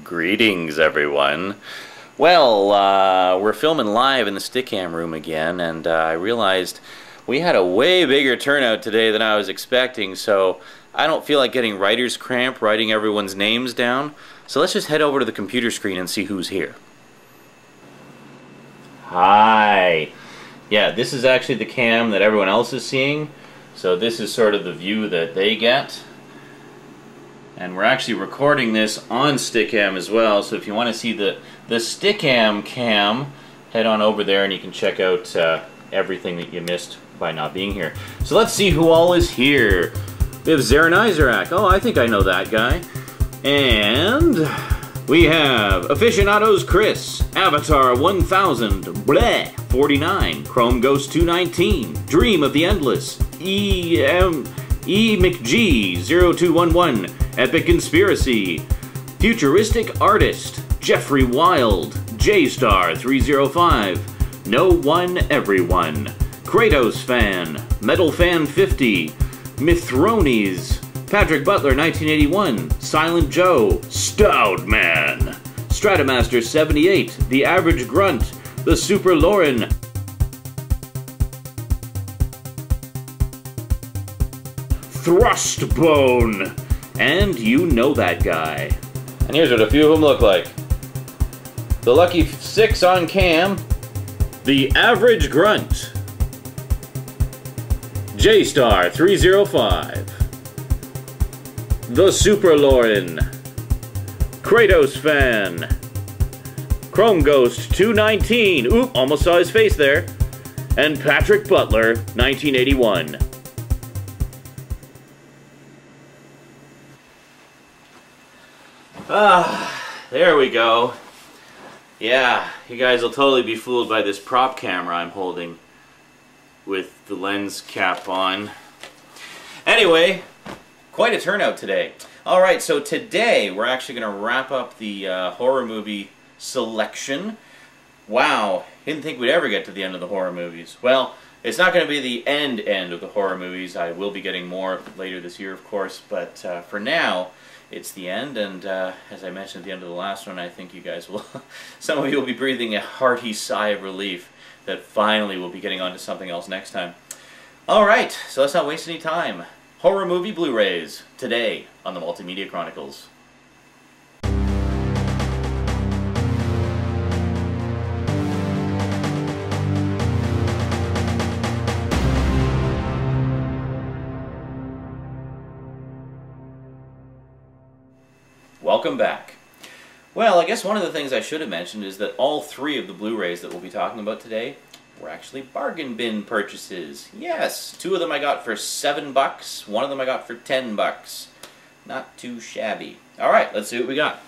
Greetings, everyone. Well, we're filming live in the Stickam room again, and I realized we had a way bigger turnout today than I was expecting, so I don't feel like getting writer's cramp writing everyone's names down. So let's just head over to the computer screen and see who's here. Hi. Yeah, this is actually the cam that everyone else is seeing, so this is sort of the view that they get. And we're actually recording this on Stickam as well, so if you want to see the Stickam cam, head on over there and you can check out everything that you missed by not being here. So let's see who all is here. We have Zarin Izarak. Oh, I think I know that guy. And we have Aficionados Chris, Avatar 1000, Bleh 49, Chrome Ghost 219, Dream of the Endless, E McG 0211, Epic Conspiracy, Futuristic Artist, Jeffrey Wild, J-Star 305, No One Everyone, Kratos Fan, Metal Fan 50, Mithronies, Patrick Butler 1981, Silent Joe, Stout Man, Stratomaster 78, The Average Grunt, The Super Lauren, Thrustbone, and you know that guy. And here's what a few of them look like. The Lucky 6 on cam, The Average Grunt, J-Star 305, The Super Lauren, Kratos Fan, Chrome Ghost 219, oop, almost saw his face there, and Patrick Butler 1981. There we go. Yeah, you guys will totally be fooled by this prop camera I'm holding with the lens cap on. Anyway, quite a turnout today. Alright, so today we're actually going to wrap up the horror movie selection. Wow, didn't think we'd ever get to the end of the horror movies. Well, it's not going to be the end of the horror movies. I will be getting more later this year, of course, but for now, it's the end, and as I mentioned at the end of the last one, I think you guys will, some of you will be breathing a hearty sigh of relief that finally we'll be getting on to something else next time. Alright, so let's not waste any time. Horror movie Blu-rays, today on the Multimedia Chronicles. Welcome back. Well, I guess one of the things I should have mentioned is that all three of the Blu-rays that we'll be talking about today were actually bargain bin purchases. Yes, two of them I got for $7, one of them I got for $10. Not too shabby. Alright, let's see what we got.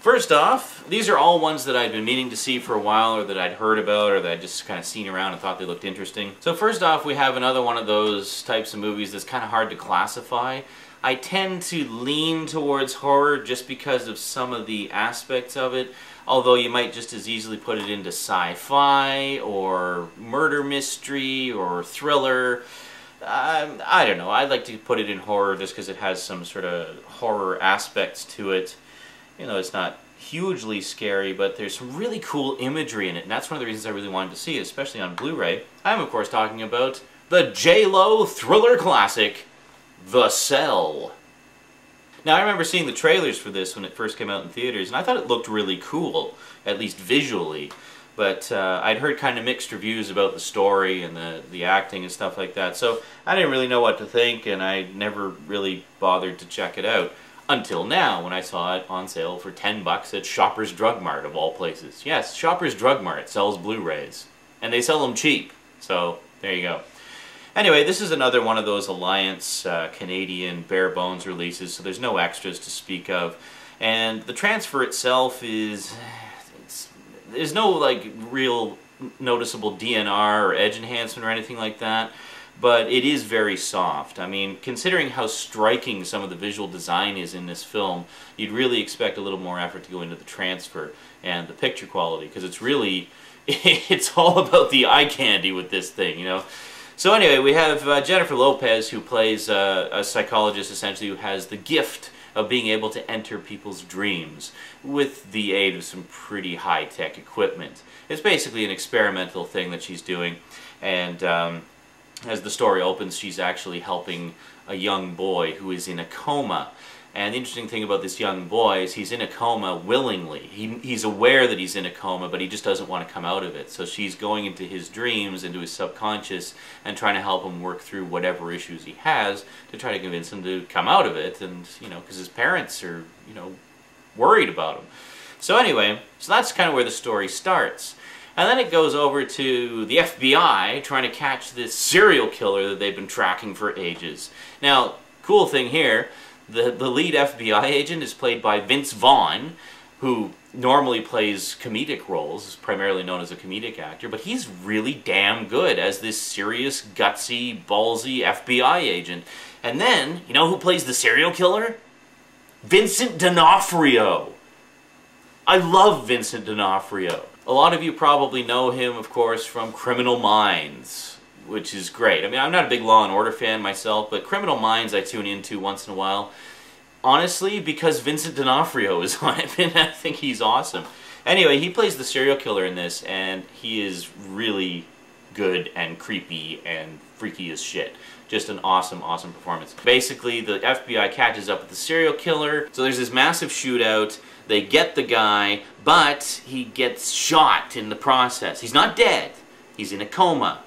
First off, these are all ones that I'd been meaning to see for a while, or that I'd heard about, or that I'd just kind of seen around and thought they looked interesting. So first off, we have another one of those types of movies that's kind of hard to classify. I tend to lean towards horror just because of some of the aspects of it, although you might just as easily put it into sci-fi, or murder mystery, or thriller. I don't know, I'd like to put it in horror just because it has some sort of horror aspects to it. You know, it's not hugely scary, but there's some really cool imagery in it, and that's one of the reasons I really wanted to see it, especially on Blu-ray. I'm of course talking about the J-Lo thriller classic, The Cell. Now, I remember seeing the trailers for this when it first came out in theaters, and I thought it looked really cool, at least visually. But I'd heard kind of mixed reviews about the story and the acting and stuff like that, so I didn't really know what to think, and I never really bothered to check it out. Until now, when I saw it on sale for $10 at Shoppers Drug Mart, of all places. Yes, Shoppers Drug Mart sells Blu-rays. And they sell them cheap, so there you go. Anyway, this is another one of those Alliance Canadian bare bones releases, so there's no extras to speak of. And the transfer itself is... there's no like real noticeable DNR or edge enhancement or anything like that, but it is very soft. I mean, considering how striking some of the visual design is in this film, you'd really expect a little more effort to go into the transfer and the picture quality, because it's really... it's all about the eye candy with this thing, you know. So anyway, we have Jennifer Lopez, who plays a psychologist, essentially, who has the gift of being able to enter people's dreams with the aid of some pretty high-tech equipment. It's basically an experimental thing that she's doing, and as the story opens, she's actually helping a young boy who is in a coma. And the interesting thing about this young boy is he's in a coma willingly. He's aware that he's in a coma, but he just doesn't want to come out of it. So she's going into his dreams, into his subconscious, and trying to help him work through whatever issues he has to try to convince him to come out of it. And, you know, because his parents are, you know, worried about him. So anyway, so that's kind of where the story starts. And then it goes over to the FBI trying to catch this serial killer that they've been tracking for ages. Now, cool thing here, the lead FBI agent is played by Vince Vaughn, who normally plays comedic roles, primarily known as a comedic actor, but he's really damn good as this serious, gutsy, ballsy FBI agent. And then, you know who plays the serial killer? Vincent D'Onofrio. I love Vincent D'Onofrio. A lot of you probably know him, of course, from Criminal Minds, which is great. I mean, I'm not a big Law & Order fan myself, but Criminal Minds I tune into once in a while. Honestly, because Vincent D'Onofrio is on it, and I think he's awesome. Anyway, he plays the serial killer in this, and he is really good and creepy and freaky as shit. Just an awesome, awesome performance. Basically, the FBI catches up with the serial killer, so there's this massive shootout. They get the guy, but he gets shot in the process. He's not dead. He's in a coma.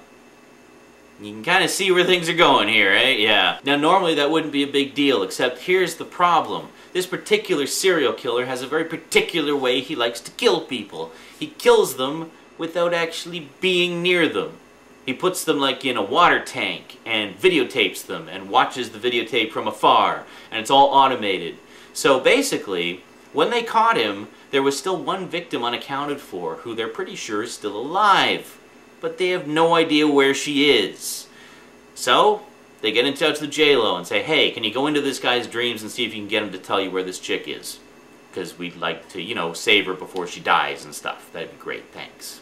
You can kind of see where things are going here, eh? Yeah. Now, normally that wouldn't be a big deal, except here's the problem. This particular serial killer has a very particular way he likes to kill people. He kills them without actually being near them. He puts them like in a water tank and videotapes them and watches the videotape from afar, and it's all automated. So basically, when they caught him, there was still one victim unaccounted for, who they're pretty sure is still alive. But they have no idea where she is. So, they get in touch with J-Lo and say, hey, can you go into this guy's dreams and see if you can get him to tell you where this chick is? Because we'd like to, you know, save her before she dies and stuff. That'd be great, thanks.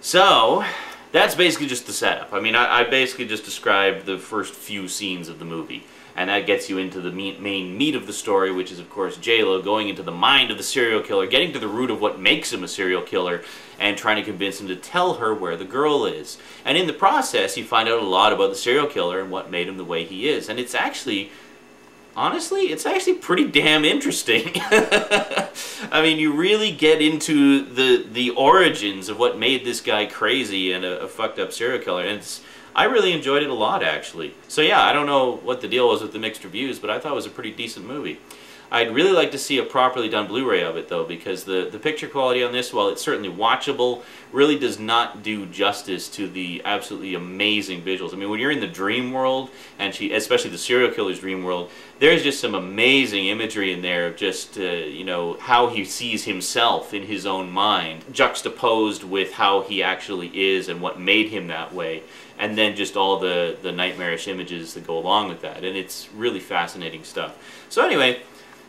So, that's basically just the setup. I mean, I basically just described the first few scenes of the movie. And that gets you into the main meat of the story, which is, of course, J-Lo going into the mind of the serial killer, getting to the root of what makes him a serial killer, and trying to convince him to tell her where the girl is. And in the process, you find out a lot about the serial killer and what made him the way he is. And it's actually, honestly, it's actually pretty damn interesting. I mean, you really get into the origins of what made this guy crazy and a fucked up serial killer. And I really enjoyed it a lot, actually. So yeah, I don't know what the deal was with the mixed reviews, but I thought it was a pretty decent movie. I'd really like to see a properly done Blu-ray of it, though, because the picture quality on this, while it's certainly watchable, really does not do justice to the absolutely amazing visuals. I mean, when you're in the dream world, and especially the serial killer's dream world, there's just some amazing imagery in there of just, you know, how he sees himself in his own mind, juxtaposed with how he actually is and what made him that way, and then just all the nightmarish images that go along with that. And it's really fascinating stuff. So anyway,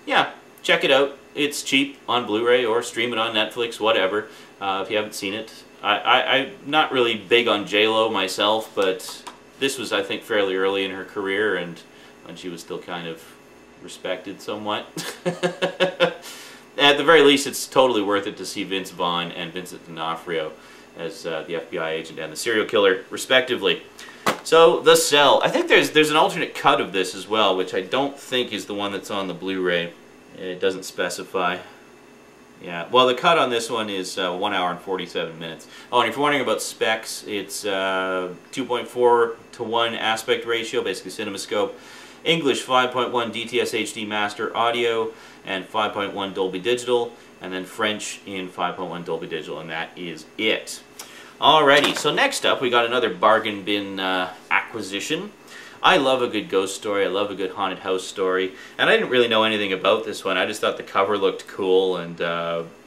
yeah, check it out. It's cheap on Blu-ray or stream it on Netflix, whatever, if you haven't seen it. I'm not really big on J-Lo myself, but this was, I think, fairly early in her career, and when she was still kind of respected somewhat. At the very least, it's totally worth it to see Vince Vaughn and Vincent D'Onofrio as the FBI agent and the serial killer, respectively. So, The Cell. I think there's an alternate cut of this as well, which I don't think is the one that's on the Blu-ray. It doesn't specify. Yeah, well, the cut on this one is 1 hour and 47 minutes. Oh, and if you're wondering about specs, it's 2.4 to 1 aspect ratio, basically CinemaScope. English 5.1 DTS HD Master Audio, and 5.1 Dolby Digital, and then French in 5.1 Dolby Digital, and that is it. Alrighty, so next up we got another bargain bin acquisition. I love a good ghost story, I love a good haunted house story, and I didn't really know anything about this one. I just thought the cover looked cool and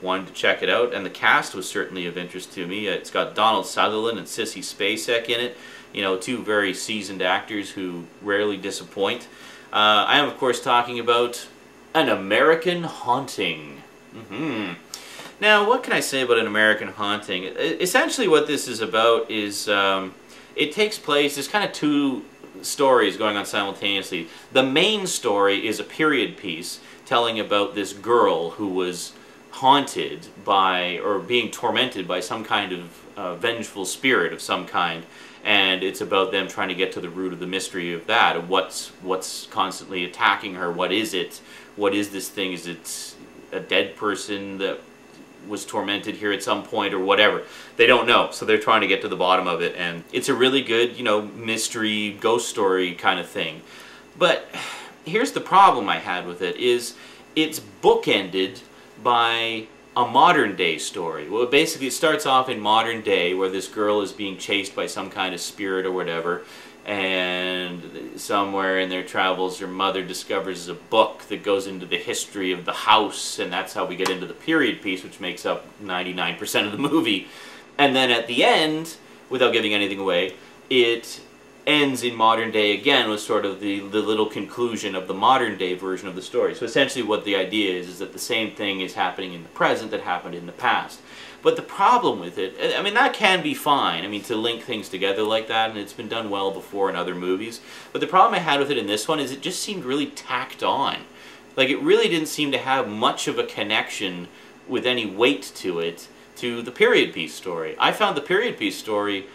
wanted to check it out, and the cast was certainly of interest to me. It's got Donald Sutherland and Sissy Spacek in it, you know, two very seasoned actors who rarely disappoint. I am, of course, talking about An American Haunting. Now, what can I say about An American Haunting? Essentially what this is about is it takes place, there's kind of two stories going on simultaneously. The main story is a period piece telling about this girl who was haunted by, or being tormented by some kind of vengeful spirit of some kind, and it's about them trying to get to the root of the mystery of that, of what's constantly attacking her. What is it? What is this thing? Is it a dead person that was tormented here at some point, or whatever? They don't know, so they're trying to get to the bottom of it, and it's a really good, you know, mystery ghost story kind of thing. But here's the problem I had with it, is it's bookended by a modern day story. Well, basically it starts off in modern day where this girl is being chased by some kind of spirit or whatever, and somewhere in their travels her mother discovers a book that goes into the history of the house, and that's how we get into the period piece, which makes up 99% of the movie. And then at the end, without giving anything away, it ends in modern day again with sort of the little conclusion of the modern day version of the story. So essentially what the idea is that the same thing is happening in the present that happened in the past. But the problem with it, I mean, that can be fine, I mean, to link things together like that, and it's been done well before in other movies. But the problem I had with it in this one is it just seemed really tacked on. Like, it really didn't seem to have much of a connection with any weight to it to the period piece story. I found the period piece story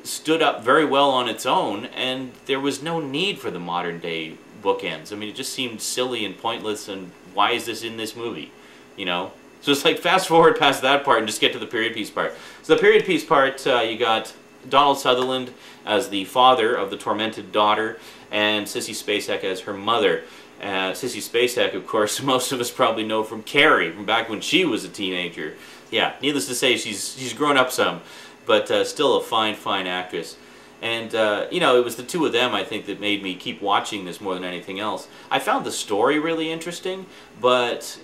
stood up very well on its own, and there was no need for the modern day bookends. I mean, it just seemed silly and pointless, and why is this in this movie, you know? So it's like, fast forward past that part and just get to the period piece part. So the period piece part, you got Donald Sutherland as the father of the tormented daughter, and Sissy Spacek as her mother. Sissy Spacek, of course, most of us probably know from Carrie, from back when she was a teenager. Yeah, needless to say, she's grown up some, but still a fine, fine actress. And, you know, it was the two of them, I think, that made me keep watching this more than anything else. I found the story really interesting, but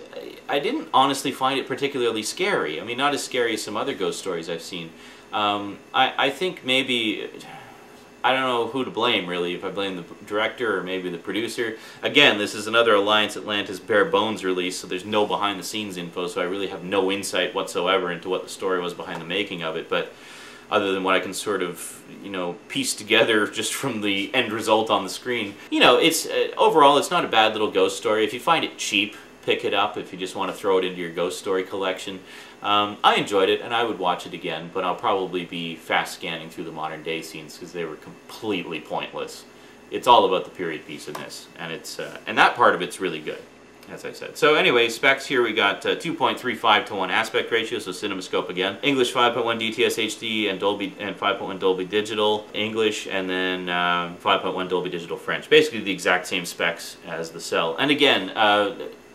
I didn't honestly find it particularly scary. I mean, not as scary as some other ghost stories I've seen. I think maybe, I don't know who to blame, really, if I blame the director or maybe the producer. Again, this is another Alliance Atlantis bare bones release, so there's no behind-the-scenes info, so I really have no insight whatsoever into what the story was behind the making of it. But other than what I can sort of, you know, piece together just from the end result on the screen. You know, it's overall, it's not a bad little ghost story. If you find it cheap, pick it up if you just want to throw it into your ghost story collection. I enjoyed it, and I would watch it again, but I'll probably be fast scanning through the modern day scenes because they were completely pointless. It's all about the period piece in this, and it's and that part of it's really good, as I said. So anyway, specs here, we got 2.35 to 1 aspect ratio, so CinemaScope again. English 5.1 DTS HD and Dolby, and 5.1 Dolby Digital English, and then 5.1 Dolby Digital French. Basically the exact same specs as the Cell. And again,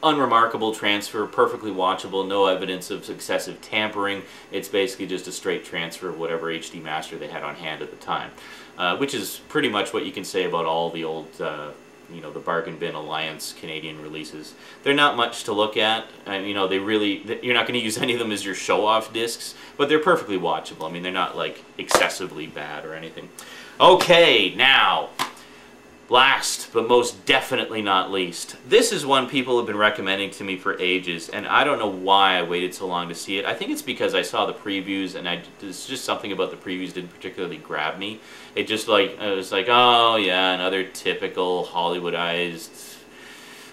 unremarkable transfer, perfectly watchable, no evidence of excessive tampering. It's basically just a straight transfer of whatever HD master they had on hand at the time, which is pretty much what you can say about all the old you know, the Bargain Bin Alliance Canadian releases. They're not much to look at. You know, they really, you're not going to use any of them as your show-off discs, but they're perfectly watchable. I mean, they're not, like, excessively bad or anything. Okay, now, last, but most definitely not least, this is one people have been recommending to me for ages, and I don't know why I waited so long to see it. I think it's because I saw the previews, and there's just something about the previews didn't particularly grab me. It just, like, it was like, oh yeah, another typical Hollywoodized,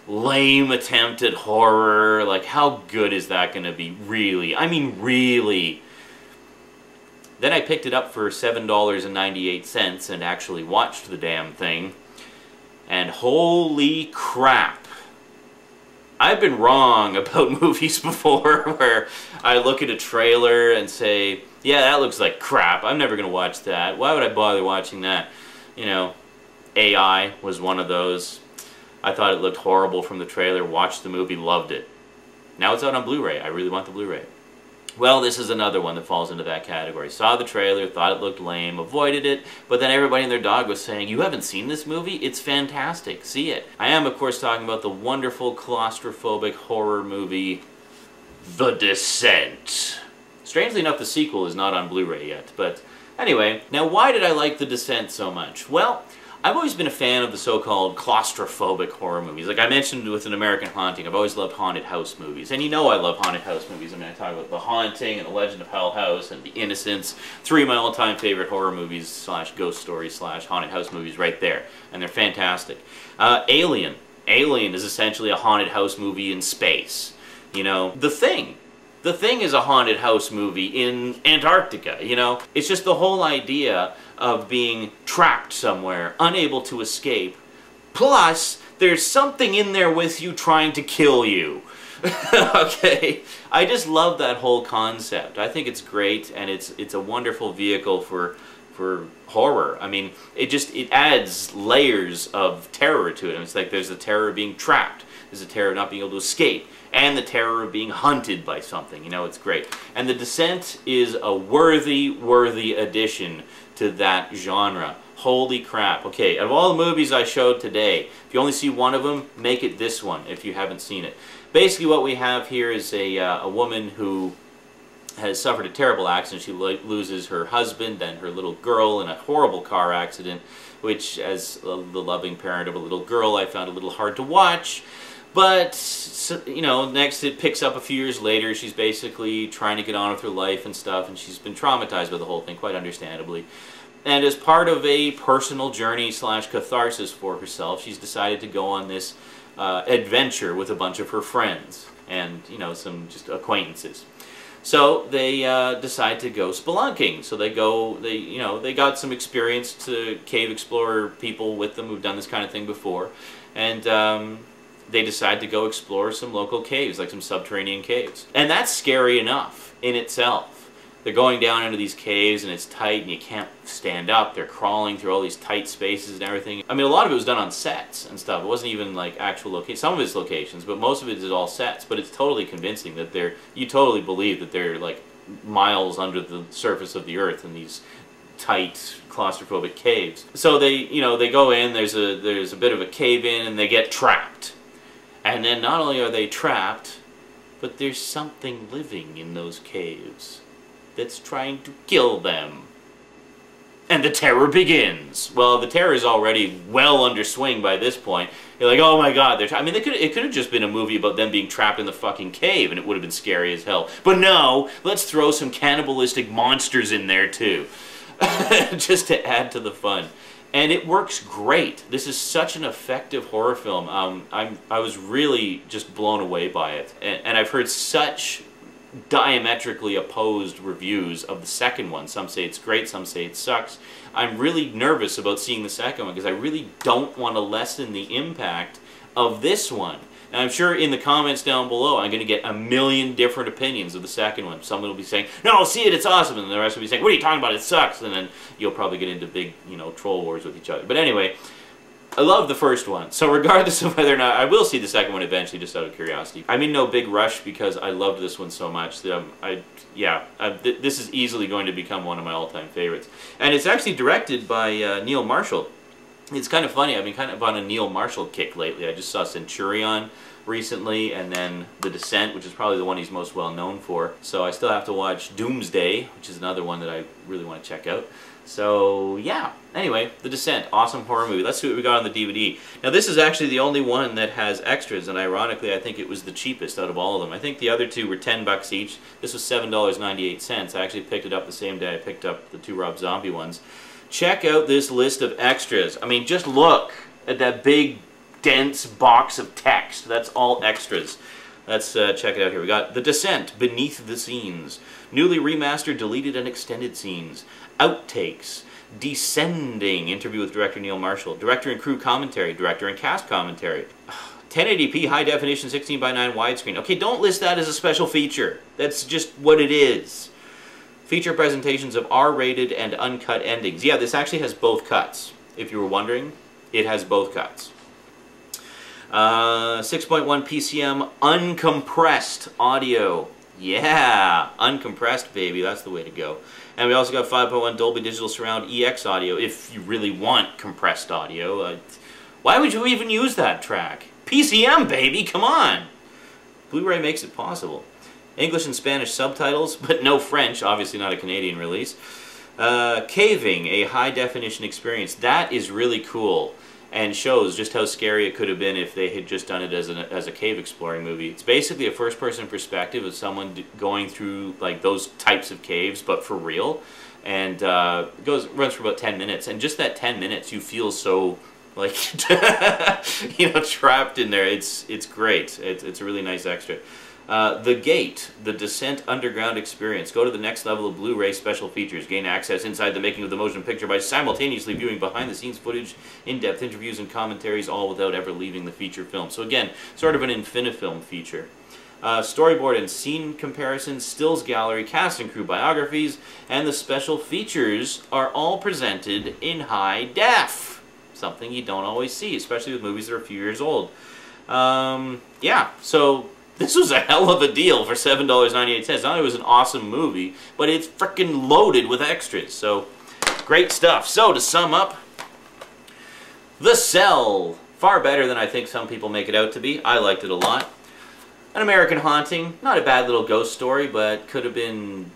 lame attempt at horror. Like, how good is that going to be, really? I mean, really? Then I picked it up for $7.98 and actually watched the damn thing. And holy crap, I've been wrong about movies before where I look at a trailer and say, yeah, that looks like crap, I'm never going to watch that. Why would I bother watching that? You know, AI was one of those. I thought it looked horrible from the trailer, watched the movie, loved it. Now it's out on Blu-ray. I really want the Blu-ray. Well, this is another one that falls into that category. Saw the trailer, thought it looked lame, avoided it, but then everybody and their dog was saying, you haven't seen this movie? It's fantastic. See it. I am, of course, talking about the wonderful claustrophobic horror movie, The Descent. Strangely enough, the sequel is not on Blu-ray yet, but anyway. Now, why did I like The Descent so much? Well, I've always been a fan of the so-called claustrophobic horror movies. Like I mentioned with An American Haunting, I've always loved haunted house movies. And you know I love haunted house movies. I mean, I talk about The Haunting and The Legend of Hell House and The Innocents. 3 of my all-time favorite horror movies slash ghost stories slash haunted house movies right there. And they're fantastic. Alien. Alien is essentially a haunted house movie in space. You know, The Thing. The Thing is a haunted house movie in Antarctica, you know? It's just the whole idea of being trapped somewhere, unable to escape, plus there's something in there with you trying to kill you. Okay? I just love that whole concept. I think it's great, and it's a wonderful vehicle for horror. I mean, it adds layers of terror to it. And it's like there's the terror of being trapped, there's the terror of not being able to escape, and the terror of being hunted by something. You know, it's great. And The Descent is a worthy addition to that genre. Holy crap. Okay, out of all the movies I showed today, if you only see one of them, make it this one if you haven't seen it. Basically what we have here is a woman who has suffered a terrible accident. She loses her husband and her little girl in a horrible car accident, which, as the loving parent of a little girl, I found a little hard to watch. But, you know, next it picks up a few years later. She's basically trying to get on with her life and stuff, and she's been traumatized by the whole thing, quite understandably. And as part of a personal journey slash catharsis for herself, she's decided to go on this adventure with a bunch of her friends and, you know, some just acquaintances. So they decide to go spelunking. So they got some experienced cave explorer people with them who've done this kind of thing before, and they decide to go explore some local caves, like some subterranean caves. And that's scary enough in itself. They're going down into these caves and it's tight and you can't stand up. They're crawling through all these tight spaces and everything. I mean, a lot of it was done on sets and stuff. It wasn't even like actual locations. Some of it's locations, but most of it is all sets. But it's totally convincing that you totally believe that they're like miles under the surface of the earth in these tight, claustrophobic caves. So they go in, there's a bit of a cave in, and they get trapped. And then not only are they trapped, but there's something living in those caves that's trying to kill them. And the terror begins. Well, the terror is already well under swing by this point. You're like, oh my god, I mean, it could have just been a movie about them being trapped in the fucking cave, and it would have been scary as hell. But no, let's throw some cannibalistic monsters in there too. Just to add to the fun. And it works great. This is such an effective horror film. I was really just blown away by it. And I've heard such diametrically opposed reviews of the second one. Some say it's great, some say it sucks. I'm really nervous about seeing the second one because I really don't want to lessen the impact of this one. And I'm sure in the comments down below I'm going to get a million different opinions of the second one. Someone will be saying, no, see it, it's awesome, and the rest will be saying, what are you talking about, it sucks, and then you'll probably get into big, you know, troll wars with each other. But anyway, I love the first one, so regardless of whether or not, I will see the second one eventually just out of curiosity. I'm in no big rush because I loved this one so much that this is easily going to become one of my all-time favorites. And it's actually directed by Neil Marshall. It's kind of funny, I've been kind of on a Neil Marshall kick lately. I just saw Centurion recently, and then The Descent, which is probably the one he's most well known for. So I still have to watch Doomsday, which is another one that I really want to check out. So yeah, anyway, The Descent, awesome horror movie. Let's see what we got on the DVD. Now this is actually the only one that has extras, and ironically I think it was the cheapest out of all of them. I think the other two were $10 each. This was $7.98. I actually picked it up the same day I picked up the 2 Rob Zombie ones. Check out this list of extras. I mean, just look at that big, dense box of text. That's all extras. Let's check it out here. We got The Descent, Beneath the Scenes, newly remastered, deleted, and extended scenes, outtakes, Descending, interview with director Neil Marshall, director and crew commentary, director and cast commentary, 1080p high definition 16:9 widescreen. Okay, don't list that as a special feature. That's just what it is. Feature presentations of R-rated and uncut endings. Yeah, this actually has both cuts. If you were wondering, it has both cuts. 6.1 PCM uncompressed audio. Yeah, uncompressed, baby. That's the way to go. And we also got 5.1 Dolby Digital Surround EX audio if you really want compressed audio. Why would you even use that track? PCM, baby, come on! Blu-ray makes it possible. English and Spanish subtitles, but no French, obviously not a Canadian release. Caving, a high-definition experience. That is really cool and shows just how scary it could have been if they had just done it as a cave exploring movie. It's basically a first-person perspective of someone going through like those types of caves, but for real. And runs for about 10 minutes. And just that 10 minutes, you feel so like trapped in there. It's great. It's a really nice extra. The Gate, the Descent Underground Experience. Go to the next level of Blu-ray special features. Gain access inside the making of the motion picture by simultaneously viewing behind-the-scenes footage, in-depth interviews, and commentaries, all without ever leaving the feature film. So again, sort of an Infinifilm feature. Storyboard and scene comparisons, stills gallery, cast and crew biographies, and the special features are all presented in high def. Something you don't always see, especially with movies that are a few years old. Yeah, so this was a hell of a deal for $7.98. Not only was it an awesome movie, but it's freaking loaded with extras. So, great stuff. So, to sum up, The Cell. Far better than I think some people make it out to be. I liked it a lot. An American Haunting. Not a bad little ghost story, but could have been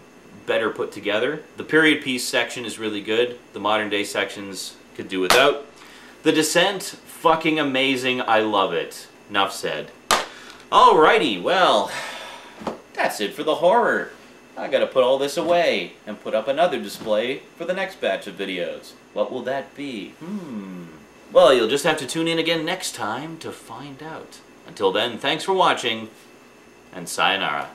better put together. The period piece section is really good. The modern day sections could do without. The Descent, fucking amazing. I love it. Enough said. Alrighty, well, that's it for the horror. I gotta put all this away and put up another display for the next batch of videos. What will that be? Well, you'll just have to tune in again next time to find out. Until then, thanks for watching, and sayonara.